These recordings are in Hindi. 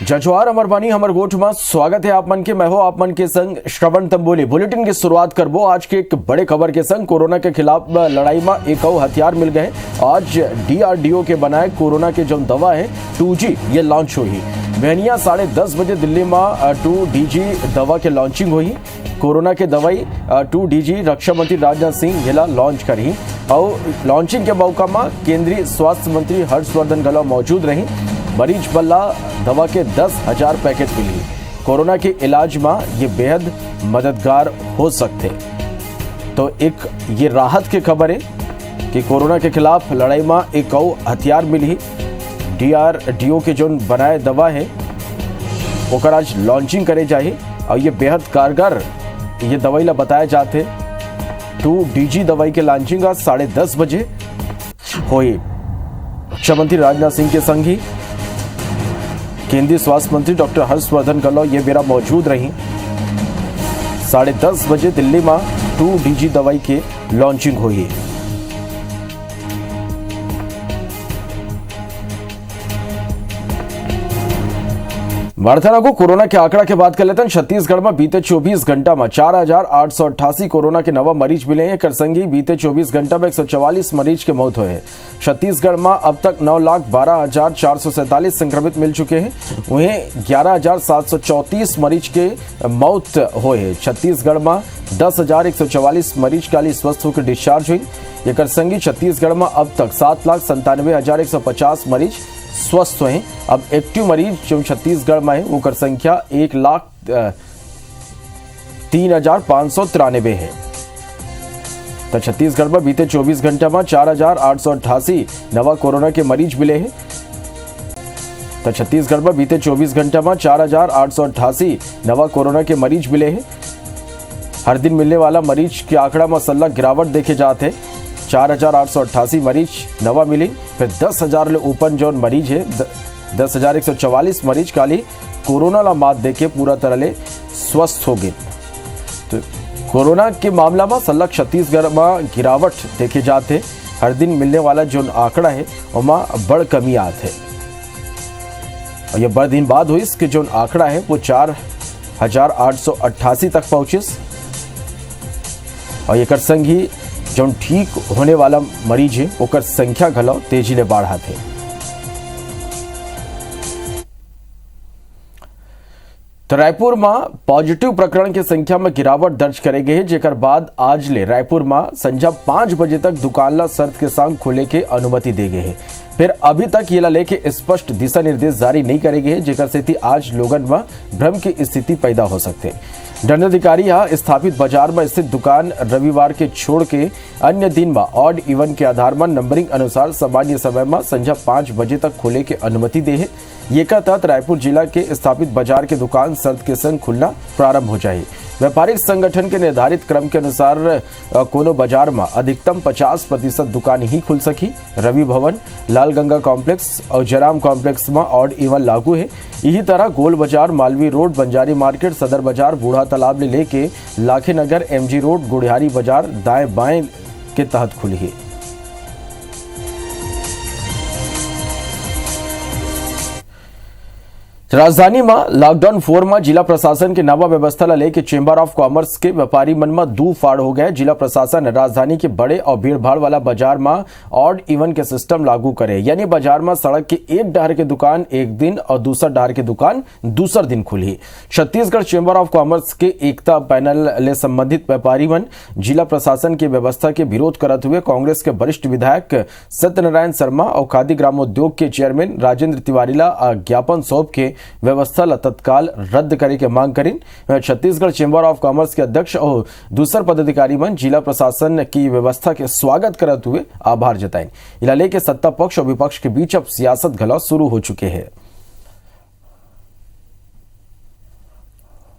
जजवार अमरबानी हमर गोठ में स्वागत है आप मन के। मैं हो आप मन के संग श्रवण तंबोली। बुलेटिन की शुरुआत करबो आज के एक बड़े खबर के संग। कोरोना के खिलाफ लड़ाई में एक और हथियार मिल गए। आज DRDO के बनाए कोरोना के जो दवा है 2G ये लॉन्च हुई। बहनिया 10:30 बजे दिल्ली में 2DG दवा के लॉन्चिंग हुई। कोरोना के दवाई 2DG रक्षा मंत्री राजनाथ सिंह येला लॉन्च करी और लॉन्चिंग के मौका में केंद्रीय स्वास्थ्य मंत्री हर्षवर्धन गहलोत मौजूद रही। मरीज बल्ला दवा के 10,000 पैकेट मिली। कोरोना के इलाज में ये बेहद मददगार हो सकते। तो एक ये राहत की खबर है कि कोरोना के खिलाफ लड़ाई में एक और हथियार मिली। DRDO के जो बनाए दवा है ओकर आज लॉन्चिंग करे जाए और ये बेहद कारगर ये दवाई ला बताया जाते। 2DG दवाई के लॉन्चिंग आज 10:30 बजे हुई। रक्षा मंत्री राजनाथ सिंह के संग ही केंद्रीय स्वास्थ्य मंत्री डॉक्टर हर्षवर्धन गहलोत ये बेरा मौजूद रही। 10:30 बजे दिल्ली में 2DG दवाई के लॉन्चिंग हुई। वार्ताना को कोरोना के आंकड़ा के बात कर लेते हैं। छत्तीसगढ़ में बीते 24 घंटा में 4,888 कोरोना के नवा मरीज मिले हैं। करसंगी बीते 24 घंटा में 144 मरीज के मौत हुए हैं। छत्तीसगढ़ में अब तक 9,12,447 संक्रमित मिल चुके हैं। वहीं 11,734 मरीज के मौत हुए हैं। छत्तीसगढ़ में 10,144 मरीज काली स्वस्थ होकर डिस्चार्ज हुई। ये करसंगी छत्तीसगढ़ में अब तक 7,97,150 मरीज स्वस्थ हुए। अब एक्टिव मरीज जो छत्तीसगढ़ में है वो कर संख्या 1,03,593 है। तो छत्तीसगढ़ में बीते 24 घंटे में 4,888 नवा कोरोना के मरीज मिले हैं। तो छत्तीसगढ़ में बीते 24 घंटे में 4,888 नवा कोरोना के मरीज मिले हैं। हर दिन मिलने वाला मरीज के आंकड़ा में सल्ला गिरावट देखे जाते हैं। 4,888 मरीज नवा मिली। फिर 10,000 ले ऊपर जो मरीज है 10,144 मरीज काली कोरोना ला मात देके पूरा तरह ले स्वस्थ हो गए। तो कोरोना के मामला में सल्लग छत्तीसगढ़ में गिरावट देखे जाते। हर दिन मिलने वाला जो आंकड़ा है वहाँ बड़ कमी आते। और ये बड़ दिन बाद हुई इसके जो आंकड़ा है वो 4,888 तक पहुंचे। और ये करसंग ही जो ठीक होने वाला मरीज है ओकर संख्या घलो तेजी ले बढ़ा थे। तो रायपुर में पॉजिटिव प्रकरण के संख्या में गिरावट दर्ज करे गए है। जेकर बाद आज ले रायपुर में संझा 5 बजे तक दुकान ला शर्त के संग खोले के अनुमति दे गए है। फिर अभी तक ये लेके स्पष्ट दिशा निर्देश जारी नहीं करे गए, जेकर से आज लोगन में भ्रम की स्थिति पैदा हो सकते। दंडाधिकारी यहाँ स्थापित बाजार में स्थित दुकान रविवार के छोड़ के अन्य दिन में ऑड इवन के आधार में नंबरिंग अनुसार सामान्य समय में संझा 5 बजे तक खोले के अनुमति दे है। ये का तहत रायपुर जिला के स्थापित बाजार के दुकान शर्त के संग खुलना प्रारंभ हो जाए। व्यापारिक संगठन के निर्धारित क्रम के अनुसार कोनो बाजार में अधिकतम 50% दुकान ही खुल सकी। रवि भवन, लाल गंगा कॉम्प्लेक्स और जयराम कॉम्प्लेक्स में ऑड इवन लागू है। यही तरह गोल बाजार, मालवी रोड, बंजारी मार्केट, सदर बाजार, बूढ़ा तालाब ले लेके लाखे नगर, MG रोड, गुड़ियारी बाजार दाएं बाएं के तहत खुली है। राजधानी में लॉकडाउन 4 में जिला प्रशासन के नवा व्यवस्था ला लेके चेंबर ऑफ कॉमर्स के व्यापारी मन में दू फाड़ हो गए। जिला प्रशासन राजधानी के बड़े और भीड़ भाड़ वाला बाजार में ऑड इवन के सिस्टम लागू करे, यानी बाजार में सड़क के एक डहर के दुकान एक दिन और दूसरा डहर के दुकान दूसर दिन खुली। छत्तीसगढ़ चेंबर ऑफ कॉमर्स के एकता पैनल ले संबंधित व्यापारी मन जिला प्रशासन की व्यवस्था के विरोध करते हुए कांग्रेस के वरिष्ठ विधायक सत्यनारायण शर्मा और खादी ग्रामोद्योग के चेयरमैन राजेंद्र तिवारी ला ज्ञापन सौंप के व्यवस्था ला तत्काल रद्द करे के मांग करें। छत्तीसगढ़ चेंबर ऑफ कॉमर्स के अध्यक्ष और दूसर पदाधिकारी मन जिला प्रशासन की व्यवस्था के स्वागत करते हुए आभार जताए। इला लेके सत्ता पक्ष और विपक्ष के बीच अब सियासत घलौ शुरू हो चुके हैं।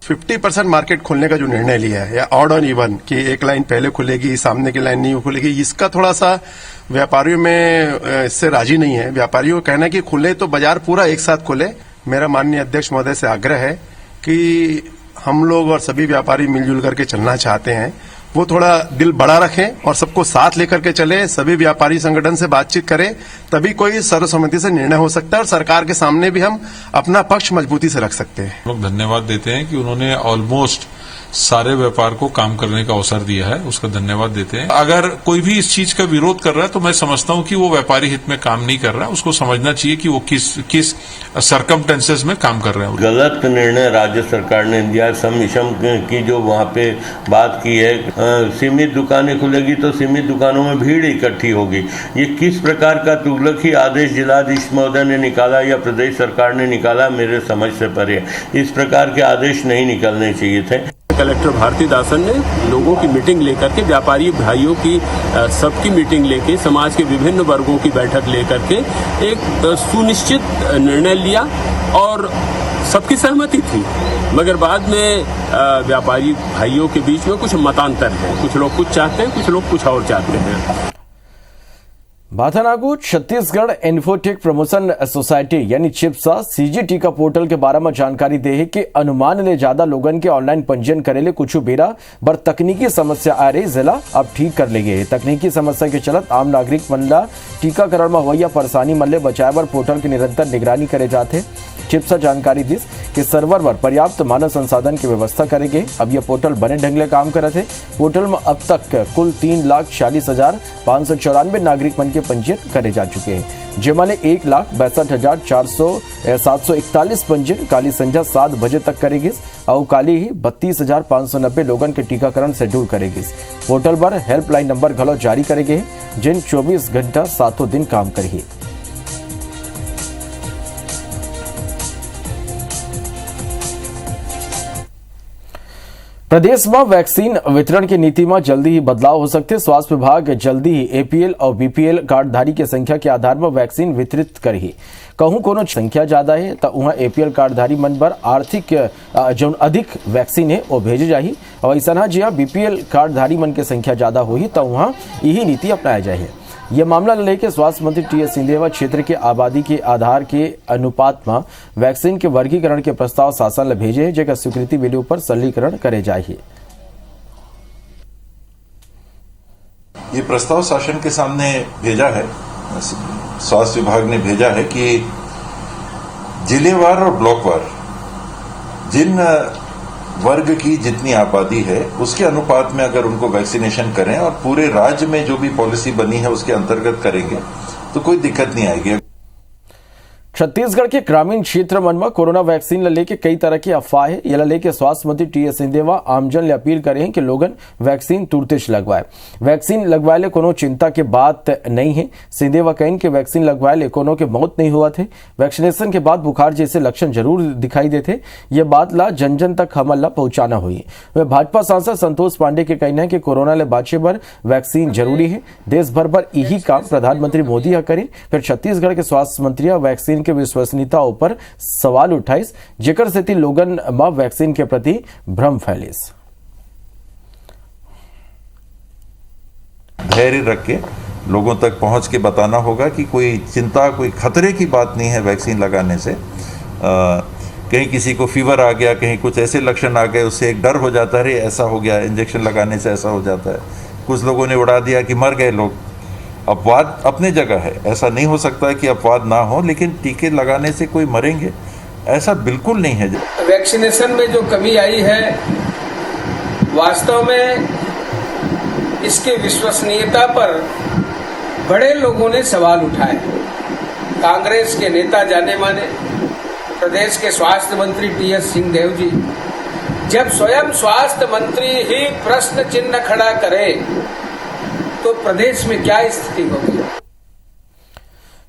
50% मार्केट खोलने का जो निर्णय लिया है या ऑड ऑन इवन कि एक लाइन पहले खुलेगी, सामने की लाइन नहीं खुलेगी, इसका थोड़ा सा व्यापारियों में इससे राजी नहीं है। व्यापारियों का कहना है कि खुले तो बाजार पूरा एक साथ खुले। मेरा माननीय अध्यक्ष महोदय से आग्रह है कि हम लोग और सभी व्यापारी मिलजुल करके चलना चाहते हैं वो थोड़ा दिल बड़ा रखें और सबको साथ लेकर के चले, सभी व्यापारी संगठन से बातचीत करें, तभी कोई सर्वसम्मति से निर्णय हो सकता है और सरकार के सामने भी हम अपना पक्ष मजबूती से रख सकते हैं। लोग धन्यवाद देते हैं कि उन्होंने ऑलमोस्ट सारे व्यापार को काम करने का अवसर दिया है, उसका धन्यवाद देते हैं। अगर कोई भी इस चीज का विरोध कर रहा है तो मैं समझता हूं कि वो व्यापारी हित में काम नहीं कर रहा है, उसको समझना चाहिए कि वो किस सर्कमटेंसेस में काम कर रहे हैं। गलत निर्णय राज्य सरकार ने दिया। सम विषम की जो वहाँ पे बात की है, सीमित दुकानें खुलेगी तो सीमित दुकानों में भीड़ इकट्ठी होगी, ये किस प्रकार का तुगलकी आदेश जिलाधीश महोदय ने निकाला या प्रदेश सरकार ने निकाला, मेरे समझ से परे। इस प्रकार के आदेश नहीं निकलने चाहिए थे। कलेक्टर भारती दासन ने लोगों की मीटिंग लेकर के, व्यापारी भाइयों की सबकी मीटिंग लेके, समाज के विभिन्न वर्गों की बैठक लेकर के एक सुनिश्चित निर्णय लिया और सबकी सहमति थी। मगर बाद में व्यापारी भाइयों के बीच में कुछ मतांतर है, कुछ लोग कुछ चाहते हैं, कुछ लोग कुछ और चाहते हैं। भाथानागू छत्तीसगढ़ इन्फोटेक प्रमोशन सोसाइटी यानी चिप्सा सीजी टीका पोर्टल के बारे में जानकारी दे है कि अनुमान ले ज्यादा लोगन के ऑनलाइन पंजीयन करेले कुछ बेरा बर तकनीकी समस्या आ रही, जिला अब ठीक कर ले गए। तकनीकी समस्या के चलत आम नागरिक मन ला टीकाकरण में होइया परेशानी मन ले बचाए बर पोर्टल की निरंतर निगरानी करे जाते। चिप्सा जानकारी दिस कि सर्वर पर पर्याप्त मानव संसाधन की व्यवस्था करेंगे। अब यह पोर्टल बने ढंग ले काम करे थे। पोर्टल में अब तक कुल 3,46,594 नागरिक मन के पंजीयन करे जा चुके हैं, जिसमें 1,62,741 पंजीयन काली संध्या 7 बजे तक करेगी और काली ही 32,590 लोगन के टीकाकरण शेड्यूल करेगी। पोर्टल पर हेल्पलाइन नंबर घलो जारी करेंगे जिन 24 घंटा 7 दिन काम करेगी। प्रदेश में वैक्सीन वितरण की नीति में जल्दी ही बदलाव हो सकते। स्वास्थ्य विभाग जल्दी ही एपीएल और बीपीएल कार्डधारी के संख्या के आधार पर वैक्सीन वितरित करेगी। कहूं कोनो संख्या ज्यादा है तो वहां एपीएल कार्डधारी मन पर आर्थिक जो अधिक वैक्सीन है वो भेजे जाही और ऐसा जहाँ बीपीएल कार्डधारी मन की संख्या ज्यादा हुई तो वहां यही नीति अपनाया जाए। यह मामला लेकर स्वास्थ्य मंत्री टी एस सिंहदेव क्षेत्र के आबादी के आधार के अनुपात में वैक्सीन के वर्गीकरण के प्रस्ताव शासन ने भेजे, जेकर स्वीकृति बिल पर सरलीकरण करे जाए। ये प्रस्ताव शासन के सामने भेजा है, स्वास्थ्य विभाग ने भेजा है कि जिलेवार और ब्लॉकवार जिन वर्ग की जितनी आबादी है उसके अनुपात में अगर उनको वैक्सीनेशन करें और पूरे राज्य में जो भी पॉलिसी बनी है उसके अंतर्गत करेंगे तो कोई दिक्कत नहीं आएगी। छत्तीसगढ़ के ग्रामीण क्षेत्र मन में कोरोना वैक्सीन ल लेके कई तरह की अफवाहें ये लेके स्वास्थ्य मंत्री टी एस सिंहदेव आमजन ले अपील करे हैं कि लोगन वैक्सीन तुरंत लगवाए। वैक्सीन लगवाए ले कोनो चिंता के बात नहीं है। सिंहदेव कहें कि वैक्सीन लगवाए ले कोनो के मौत नहीं हुआ थे। वैक्सीनेशन के बाद बुखार जैसे लक्षण जरूर दिखाई देते। ये बात ला जन जन तक हमल ला पहुंचाना हुई। वह भाजपा सांसद संतोष पांडे के कहना है कि कोरोना ले बाचे बर वैक्सीन जरूरी है। देश भर पर यही काम प्रधानमंत्री मोदी करें। फिर छत्तीसगढ़ के स्वास्थ्य मंत्री वैक्सीन के विश्वसनीयता ऊपर सवाल उठाइस, जेकर से लोगन में वैक्सीन के प्रति भ्रम फैलिस। धैर्य रख के लोगों तक पहुंच के बताना होगा कि कोई चिंता, कोई खतरे की बात नहीं है वैक्सीन लगाने से। कहीं किसी को फीवर आ गया, कहीं कुछ ऐसे लक्षण आ गए, उससे एक डर हो जाता है, ऐसा हो गया, इंजेक्शन लगाने से ऐसा हो जाता है। कुछ लोगों ने उड़ा दिया कि मर गए लोग। अपवाद अपने जगह है, ऐसा नहीं हो सकता है कि अपवाद ना हो, लेकिन टीके लगाने से कोई मरेंगे ऐसा बिल्कुल नहीं है। वैक्सीनेशन में जो कमी आई है, वास्तव में इसके विश्वसनीयता पर बड़े लोगों ने सवाल उठाए। कांग्रेस के नेता जाने माने प्रदेश के स्वास्थ्य मंत्री टी एस सिंहदेव जी जब स्वयं स्वास्थ्य मंत्री ही प्रश्न चिन्ह खड़ा करे तो प्रदेश में क्या स्थिति होगी।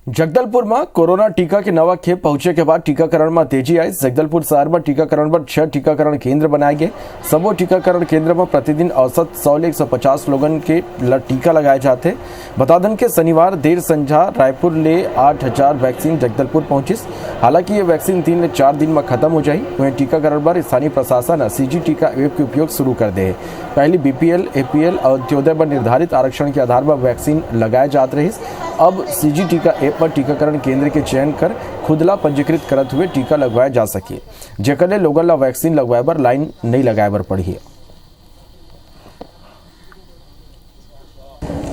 जगदलपुर में कोरोना टीका के नवा खेप पहुंचे के बाद टीकाकरण में तेजी आई। जगदलपुर शहर में टीकाकरण पर 6 टीकाकरण केंद्र बनाए गए। सबो टीकाकरण केंद्र में प्रतिदिन औसत 100 से 150 लोगन के टीका लगाए जाते। बता दें कि शनिवार देर संझा रायपुर ले 8000 वैक्सीन जगदलपुर पहुंचिस। हालांकि ये वैक्सीन 3 से 4 दिन में खत्म हो जाये। वहीं टीकाकरण पर स्थानीय प्रशासन सीजी टीका ऐप के उपयोग शुरू कर दे। पहले बीपीएल, एपीएल और अंत्योदय पर निर्धारित आरक्षण के आधार पर वैक्सीन लगाए जाते रहे। अब सीजी टीका ऐप पर टीकाकरण केंद्र के चयन कर खुदला पंजीकृत करते हुए टीका लगवाया जा सके, जेकर ले लोगन ला वैक्सीन लगवाए बर लाइन नहीं लगाए बर पड़ी है।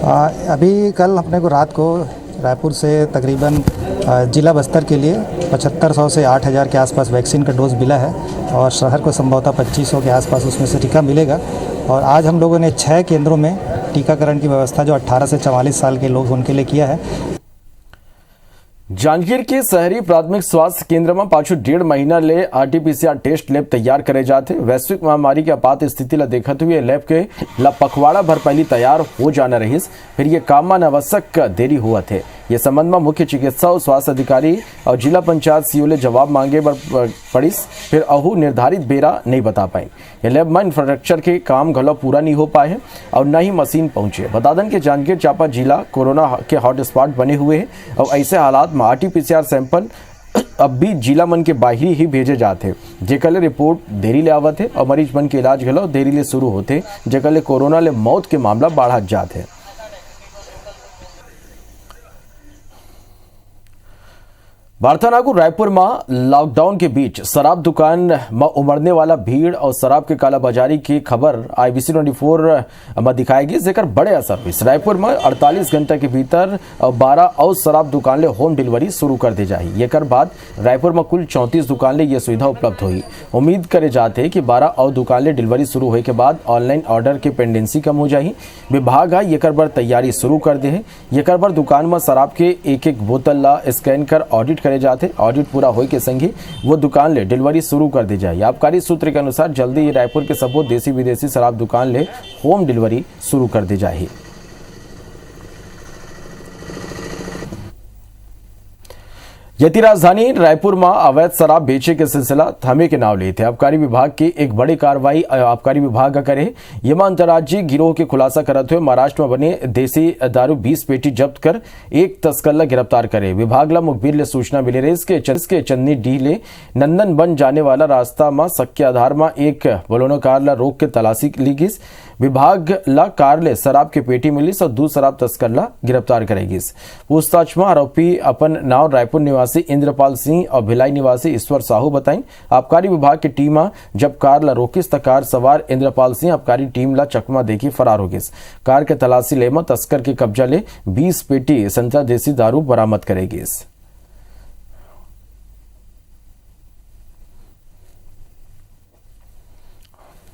अभी कल अपने को रात को रायपुर से तकरीबन जिला बस्तर के लिए 7500 से 8000 के आसपास वैक्सीन का डोज मिला है और शहर को संभवतः 2500 के आसपास उसमें से टीका मिलेगा। और आज हम लोगों ने 6 केंद्रों में टीकाकरण की व्यवस्था जो 18 से 44 साल के लोग उनके लिए किया है। जांजगीर के शहरी प्राथमिक स्वास्थ्य केंद्र में पाछू 1.5 महीना ले आरटीपीसीआर टेस्ट लैब तैयार करे जाते। वैश्विक महामारी की आपात स्थिति ला देखते हुए लैब के पखवाड़ा भर पहले तैयार हो जाना रही, फिर ये काम में अनावश्यक देरी हुआ थे। ये संबंध में मुख्य चिकित्सा और स्वास्थ्य अधिकारी और जिला पंचायत सीओ ने जवाब मांगे पड़िस, फिर अहू निर्धारित बेरा नहीं बता पाए। ये लैब में इंफ्रास्ट्रक्चर के काम गलो पूरा नहीं हो पाए और न ही मशीन पहुंचे। बता दें कि जांजगीर चांपा जिला कोरोना के हॉटस्पॉट बने हुए हैं और ऐसे हालात में आरटीपीसीआर सैंपल अब भी जिला मन के बाहर ही भेजे जाते, जेकले रिपोर्ट देरी ले आवत है और मरीज मन के इलाज गलो देरी ले शुरू होते, जेकले कोरोना ले मौत के मामला बढ़त जाते। बारथानागुर रायपुर में लॉकडाउन के बीच शराब दुकान में उमड़ने वाला भीड़ और शराब के कालाबाजारी की खबर IBC 24 में दिखाएगी, जेकर बड़े असर हुई। रायपुर में 48 घंटे के भीतर 12 और शराब दुकान ले होम डिलीवरी शुरू कर दी जाए। एकर बाद रायपुर में कुल 34 दुकान ले यह सुविधा उपलब्ध हुई। उम्मीद करे जाते कि 12 और दुकान ले डिलीवरी शुरू होने के बाद ऑनलाइन ऑर्डर की पेंडेंसी कम हो जाए। विभाग है एकर बार तैयारी शुरू कर दे है। एकर बार दुकान में शराब के एक बोतल ला स्कैन कर ऑडिट करे जाते। ऑडिट पूरा होने के संग ही वो दुकान ले डिलीवरी शुरू कर दी जाए। आबकारी सूत्र के अनुसार जल्दी ही रायपुर के सबो देसी विदेशी शराब दुकान ले होम डिलीवरी शुरू कर दी जाए। यदि राजधानी रायपुर में अवैध शराब बेचे के सिलसिला थमे के नाव लेते आबकारी विभाग की एक बड़ी कार्रवाई आबकारी विभाग का करे। ये अंतर्राज्यीय गिरोह के खुलासा करते हुए महाराष्ट्र में बने देसी दारू 20 पेटी जब्त कर एक तस्कर ला गिरफ्तार करे। विभाग ला मुखबिर ले सूचना मिले रही इसके चन्नी डी ले नंदन बन जाने वाला रास्ता में शक आधार में एक बोलोनो कार ला रोक के तलाशी ली गई। विभाग ला कार ले शराब के पेटी मिली और 2 शराब तस्कर ला गिरफ्तार करेगी। पूछताछ में आरोपी अपन नाव रायपुर निवासी इंद्रपाल सिंह और भिलाई निवासी ईश्वर साहू बताई। आबकारी विभाग की टीम जब कार ला रोकिस तो कार सवार इंद्रपाल सिंह आबकारी टीम ला चकमा देखी फरार हो गई। कार के तलाशी ले में तस्कर के कब्जा ले 20 पेटी संतरा देसी दारू बरामद करेगी।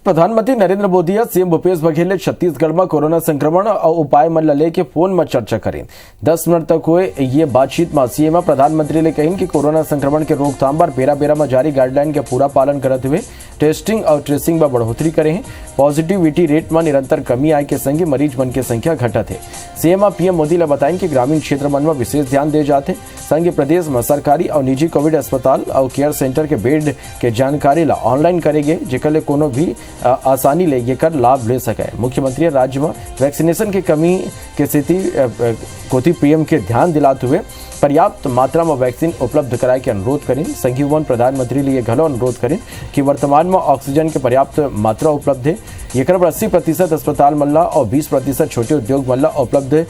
प्रधानमंत्री नरेंद्र मोदी और सीएम भूपेश बघेल ने छत्तीसगढ़ में कोरोना संक्रमण और उपाय मन लेके फोन में चर्चा करें। 10 मिनट तक हुए ये बातचीत में सीएम प्रधानमंत्री ने कही कि कोरोना संक्रमण के रोकथाम पर बेरा में जारी गाइडलाइन के पूरा पालन करते हुए टेस्टिंग और ट्रेसिंग में बढ़ोतरी करे हैं। पॉजिटिविटी रेट में निरंतर कमी आए के संग मरीज मन की संख्या घटत है। सीएम पीएम मोदी ने बताया कि ग्रामीण क्षेत्र मन में विशेष ध्यान दिए जाते। संघ प्रदेश में सरकारी और निजी कोविड अस्पताल और केयर सेंटर के बेड के जानकारी ला ऑनलाइन करेंगे, जेकर कोनो भी आसानी ले कर लाभ ले सके। मुख्यमंत्री राज्य में वैक्सीनेशन की कमी के स्थिति कोती पीएम के ध्यान दिलाते हुए पर्याप्त मात्रा में वैक्सीन उपलब्ध कराए के अनुरोध करें। संघीय वन प्रधानमंत्री लिए घलो अनुरोध करें कि वर्तमान में ऑक्सीजन के पर्याप्त मात्रा उपलब्ध है। ये 80% अस्पताल मल्ला और 20% छोटे उद्योग मल्ला उपलब्ध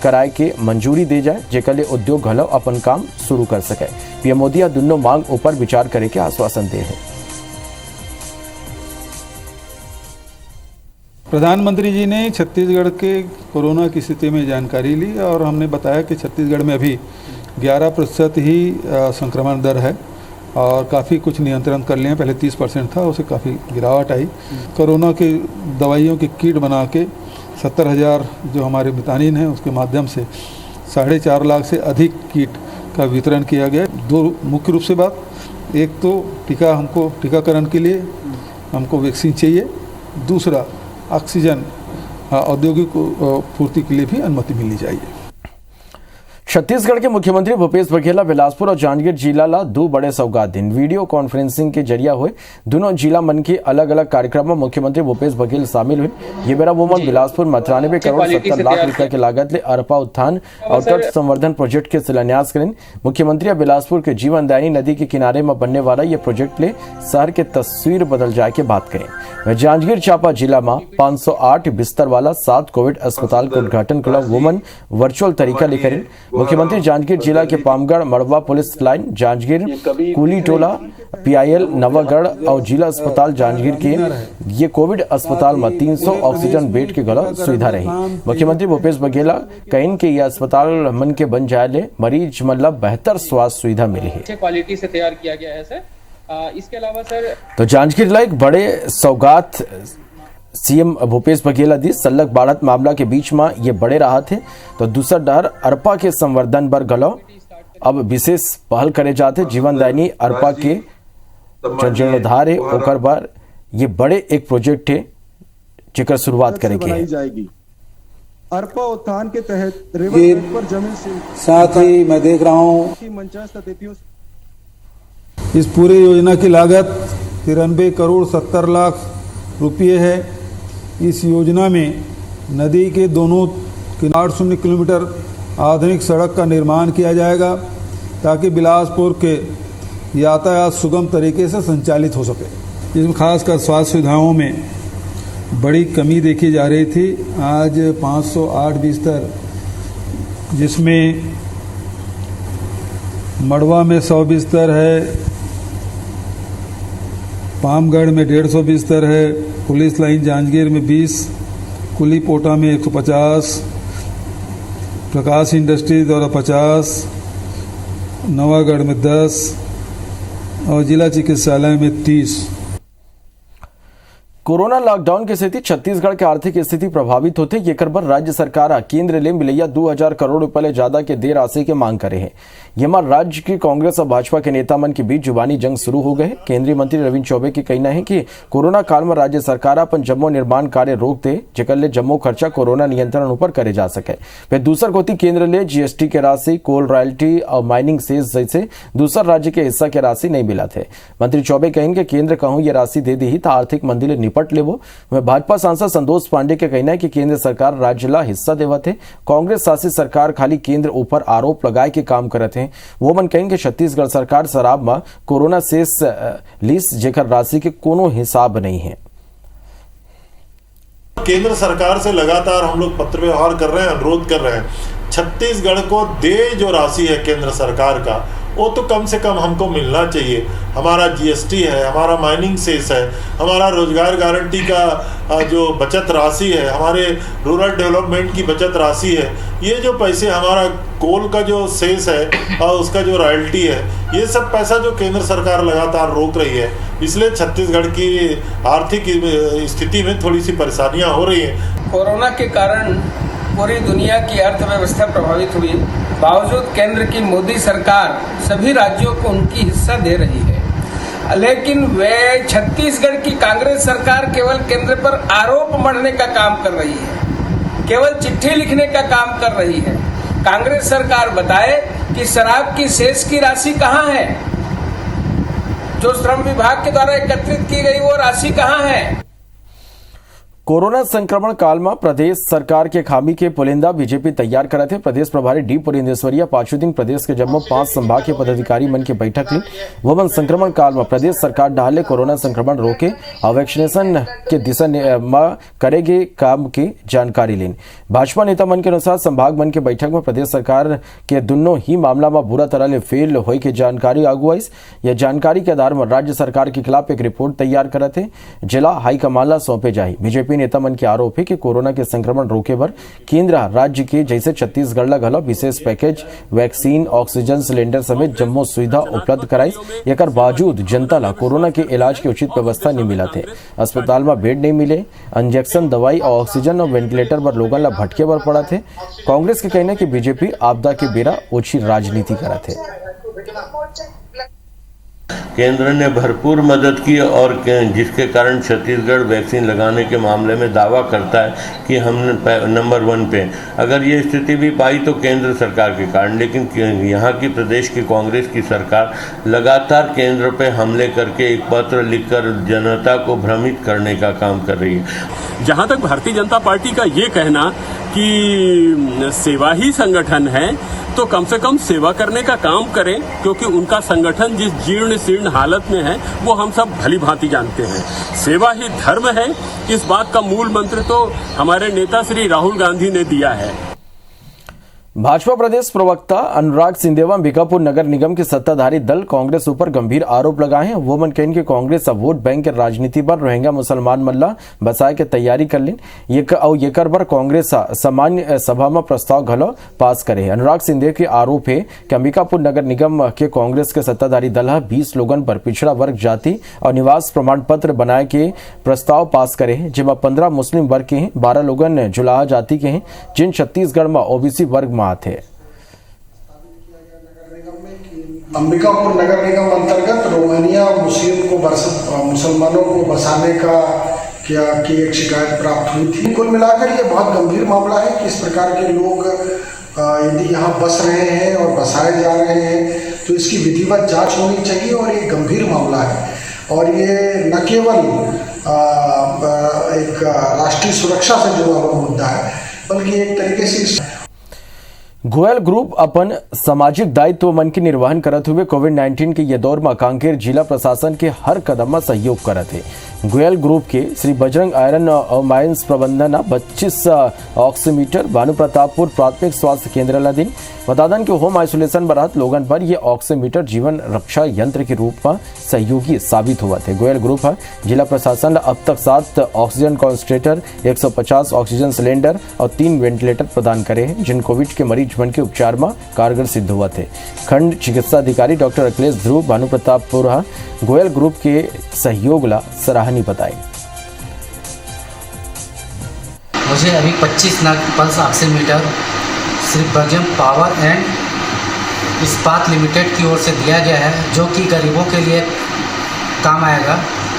कराए के मंजूरी दे जाए, जेकर उद्योग घलो अपन काम शुरू कर सके। पीएम मोदी दोनों मांग ऊपर विचार करे के आश्वासन दे है। प्रधानमंत्री जी ने छत्तीसगढ़ के कोरोना की स्थिति में जानकारी ली और हमने बताया कि छत्तीसगढ़ में अभी 11% ही संक्रमण दर है और काफ़ी कुछ नियंत्रण कर लिए हैं। पहले 30% था, उसे काफ़ी गिरावट आई। कोरोना की दवाइयों की किट बना के 70,000 जो हमारे मितानिन हैं उसके माध्यम से 4.5 लाख से अधिक किट का वितरण किया गया। 2 मुख्य रूप से बात, एक तो टीकाकरण के लिए हमको वैक्सीन चाहिए, दूसरा ऑक्सीजन औद्योगिक पूर्ति के लिए भी अनुमति मिलनी चाहिए। छत्तीसगढ़ के मुख्यमंत्री भूपेश बघेल बिलासपुर और जांजगीर जिला ला 2 बड़े सौगात दिन वीडियो कॉन्फ्रेंसिंग के जरिए हुए। दोनों जिला मन के अलग अलग कार्यक्रम में मुख्यमंत्री भूपेश बघेल शामिल हुए। ये बेरा वोमन बिलासपुर में 93 करोड़ 70 लाख रुपए की लागत ले अरपा उत्थान और तट संवर्धन प्रोजेक्ट के शिलान्यास करें। मुख्यमंत्री बिलासपुर के जीवनदायिनी नदी के किनारे में बनने वाला यह प्रोजेक्ट ले शहर के तस्वीर बदल जाए के बात करें। जांजगीर चांपा जिला में 508 बिस्तर वाला 7 कोविड अस्पताल का उद्घाटन क्लब वुमन वर्चुअल तरीका ले करें। मुख्यमंत्री जांजगीर जिला के पामगढ़ मड़वा पुलिस लाइन जांजगीर कुली टोला PIL नवागढ़ और जिला अस्पताल जांजगीर के ये कोविड अस्पताल में 300 ऑक्सीजन बेड के गला सुविधा रही। मुख्यमंत्री भूपेश बघेला कहीं के ये अस्पताल मन के बन जाए ले मरीज मतलब बेहतर स्वास्थ्य सुविधा मिली है। क्वालिटी से तैयार किया गया है सर। इसके अलावा सर तो जांजगीर ला एक बड़े सौगात सीएम भूपेश बघेला दी सल्लग बाढ़त मामला के बीच में ये बड़े रहा थे। तो दूसरा डर अरपा के संवर्धन बर गलो अब विशेष पहल करे जाते जीवनदायिनी अरपा के जीर्णोद्धार है ओकर बार ये बड़े एक प्रोजेक्ट है जेकर शुरुआत करेंगे जाएगी। अरपा उत्थान के तहत रिवर पर जमीन से साथ ही मैं देख रहा हूँ की मंचास्त अतिथियों इस पूरी योजना की लागत 93 करोड़ 70 लाख रुपये है। इस योजना में नदी के दोनों किनारे 8 किलोमीटर आधुनिक सड़क का निर्माण किया जाएगा ताकि बिलासपुर के यातायात सुगम तरीके से संचालित हो सके। इसमें खासकर स्वास्थ्य सुविधाओं में बड़ी कमी देखी जा रही थी। आज 508 बिस्तर जिसमें मड़वा में 100 बिस्तर है, पामगढ़ में 150 बिस्तर है, पुलिस लाइन जांजगीर में 20, कुली पोटा में 150, प्रकाश इंडस्ट्री द्वारा 50, नवागढ़ में 10 और जिला चिकित्सालय में 30। कोरोना लॉकडाउन की स्थिति छत्तीसगढ़ के आर्थिक स्थिति प्रभावित होते ये कर राज्य सरकार केंद्र ले मिलैया 2000 करोड़ रुपए ले ज्यादा के दे राशि के मांग करे है। ये मार राज्य की कांग्रेस और भाजपा के नेता मन के बीच जुबानी जंग शुरू हो गए। केंद्रीय मंत्री रविंद्र चौबे के कहना है कि कोरोना काल में राज्य सरकार अपन जम्मो निर्माण कार्य रोक दे जेकर ले जम्मो खर्चा कोरोना नियंत्रण ऊपर करे जा सके। फिर दूसर कोती केंद्र ले GST के राशि, कोल रॉयल्टी और माइनिंग सेस जैसे दूसर राज्य के हिस्सा के राशि नहीं मिला थे। मंत्री चौबे कहेंगे केंद्र कहूं ये राशि दे दी तो आर्थिक मंदी ले निपट लेवो। भाजपा सांसद संतोष पांडे का कहना है कि केंद्र सरकार राज्य ला हिस्सा देवत है। कांग्रेस शासित सरकार खाली केंद्र ऊपर आरोप लगाए के काम करत है। वो मन कहेंगे छत्तीसगढ़ सरकार शराब में कोरोना सेस लीस जेकर राशि के कोनो हिसाब नहीं है। केंद्र सरकार से लगातार हम लोग पत्र व्यवहार कर रहे हैं, अनुरोध कर रहे हैं छत्तीसगढ़ को दे जो राशि है केंद्र सरकार का वो तो कम से कम हमको मिलना चाहिए। हमारा GST है, हमारा माइनिंग सेस है, हमारा रोजगार गारंटी का जो बचत राशि है, हमारे रूरल डेवलपमेंट की बचत राशि है, ये जो पैसे हमारा कोल का जो सेस है और उसका जो रॉयल्टी है, ये सब पैसा जो केंद्र सरकार लगातार रोक रही है, इसलिए छत्तीसगढ़ की आर्थिक स्थिति में थोड़ी सी परेशानियां हो रही है। कोरोना के कारण पूरी दुनिया की अर्थव्यवस्था प्रभावित हुई, बावजूद केंद्र की मोदी सरकार सभी राज्यों को उनकी हिस्सा दे रही है। लेकिन वे छत्तीसगढ़ की कांग्रेस सरकार केवल केंद्र पर आरोप मढ़ने का काम कर रही है, केवल चिट्ठी लिखने का काम कर रही है। कांग्रेस सरकार बताए कि शराब की शेष की राशि कहाँ है, जो श्रम विभाग के द्वारा एकत्रित की गई वो राशि कहाँ है। कोरोना संक्रमण काल में प्रदेश सरकार के खामी के पुलिंदा बीजेपी तैयार करे थे। प्रदेश प्रभारी डी पुरेंद्रेश्वरिया पांचवें दिन प्रदेश के जम्मो 5 संभागीय पदाधिकारी मन के बैठक ली। वह संक्रमण काल में प्रदेश सरकार डाले कोरोना संक्रमण रोके और वैक्सीनेशन के दिशा में करेगे काम की जानकारी ली। भाजपा नेता मन के अनुसार संभाग मन के बैठक में प्रदेश सरकार के दोनों ही मामला में बुरा तरह ले फेल होए की जानकारी आगू आई। यह जानकारी के आधार में राज्य सरकार के खिलाफ एक रिपोर्ट तैयार करे थे, जिला हाईकमान ला सौंपे जाए। बीजेपी नेता मन के आरोप है कि कोरोना के संक्रमण रोके बर केंद्र राज्य के जैसे छत्तीसगढ़ ला घलो विशेष पैकेज, वैक्सीन, ऑक्सीजन सिलेंडर समेत जम्मो सुविधा उपलब्ध कराई। एकर बावजूद जनता ला कोरोना के इलाज की उचित व्यवस्था नहीं मिला थे। अस्पताल में बेड नहीं मिले, इंजेक्शन, दवाई और ऑक्सीजन और वेंटिलेटर पर लोगन ला भटके बर पड़ा थे। कांग्रेस के कहना कि बीजेपी आपदा के बेरा ओछी राजनीति करा थे। केंद्र ने भरपूर मदद की और जिसके कारण छत्तीसगढ़ वैक्सीन लगाने के मामले में दावा करता है कि हम नंबर 1 पे। अगर ये स्थिति भी पाई तो केंद्र सरकार के कारण, लेकिन यहाँ की प्रदेश की कांग्रेस की सरकार लगातार केंद्र पे हमले करके एक पत्र लिखकर जनता को भ्रमित करने का काम कर रही है। जहाँ तक भारतीय जनता पार्टी का ये कहना कि सेवा ही संगठन है, तो कम से कम सेवा करने का काम करें, क्योंकि उनका संगठन जिस जीर्ण शीर्ण हालत में है वो हम सब भली भांति जानते हैं। सेवा ही धर्म है, इस बात का मूल मंत्र तो हमारे नेता श्री राहुल गांधी ने दिया है। भाजपा प्रदेश प्रवक्ता अनुराग सिंदेवा अंबिकापुर नगर निगम के सत्ताधारी दल कांग्रेस ऊपर गंभीर आरोप लगाए हैं। वोमन कहन के कांग्रेस वोट बैंक के राजनीति पर रोहिंग्या मुसलमान मल्ला बसाए के तैयारी कर लेन येकर पर कांग्रेस सामान्य सभा में प्रस्ताव घलो पास करे। अनुराग सिंदेव के आरोप है कि अंबिकापुर नगर निगम के कांग्रेस के सत्ताधारी दल 20 लोगन पर पिछड़ा वर्ग जाति और निवास प्रमाण पत्र बनाए के प्रस्ताव पास करे, जिसमें 15 मुस्लिम वर्ग के हैं, 12 लोगन जुलाहा जाति के हैं, जिन छत्तीसगढ़ में ओबीसी वर्ग में थे। अंबिकापुर नगर निगम अंतर्गत रोहिंग्या मुसलमानों को बसाने की एक शिकायत प्राप्त हुई थी। कुल मिलाकर ये बहुत गंभीर मामला है कि इस प्रकार के लोग यदि यहाँ बस रहे हैं और बसाए जा रहे हैं तो इसकी विधिवत जांच होनी चाहिए और ये गंभीर मामला है। और ये न केवल एक राष्ट्रीय सुरक्षा से जुड़ा हुआ मुद्दा है बल्कि एक तरीके से गोयल ग्रुप अपन सामाजिक दायित्व मन के निर्वहन करते हुए कोविड-19 के ये दौर में कांकेर जिला प्रशासन के हर कदम में सहयोग करते हैं। गोयल ग्रुप के श्री बजरंग आयरन और माइंस प्रबंधन 25 ऑक्सीमीटर भानु प्रतापपुर प्राथमिक स्वास्थ्य केंद्र लादीन बतादन के होम आइसोलेशन में रहत लोगन पर यह ऑक्सीमीटर जीवन रक्षा यंत्र के रूप में सहयोगी साबित हुआ थे। गोयल ग्रुप जिला प्रशासन अब तक 7 ऑक्सीजन कॉन्संट्रेटर, 150 ऑक्सीजन सिलेंडर और 3 वेंटिलेटर प्रदान करे हैं, जिन कोविड के मरीज बन के उपचार में कारगर सिद्ध हुआ थे। खंड चिकित्सा अधिकारी डॉक्टर अखिलेश ध्रुव भानु प्रतापपुर गोयल ग्रुप के सहयोग ला सराहनीय बताई। मुझे अभी 25 lakh pulse oximeter Shri Bajrang power and इस्पात लिमिटेड की ओर से दिया गया है, जो कि गरीबों के लिए काम आएगा।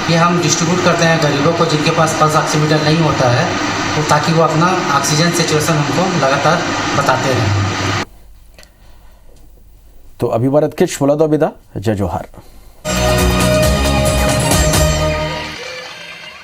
ये हम डिस्ट्रीब्यूट करते हैं गरीबों को जिनके पास पल्स ऑक्सीमीटर नहीं होता है, तो ताकि वो अपना ऑक्सीजन सिचुएशन हमको लगातार बताते रहें। तो अभिवादन के बोला दो विदा, जय जोहार।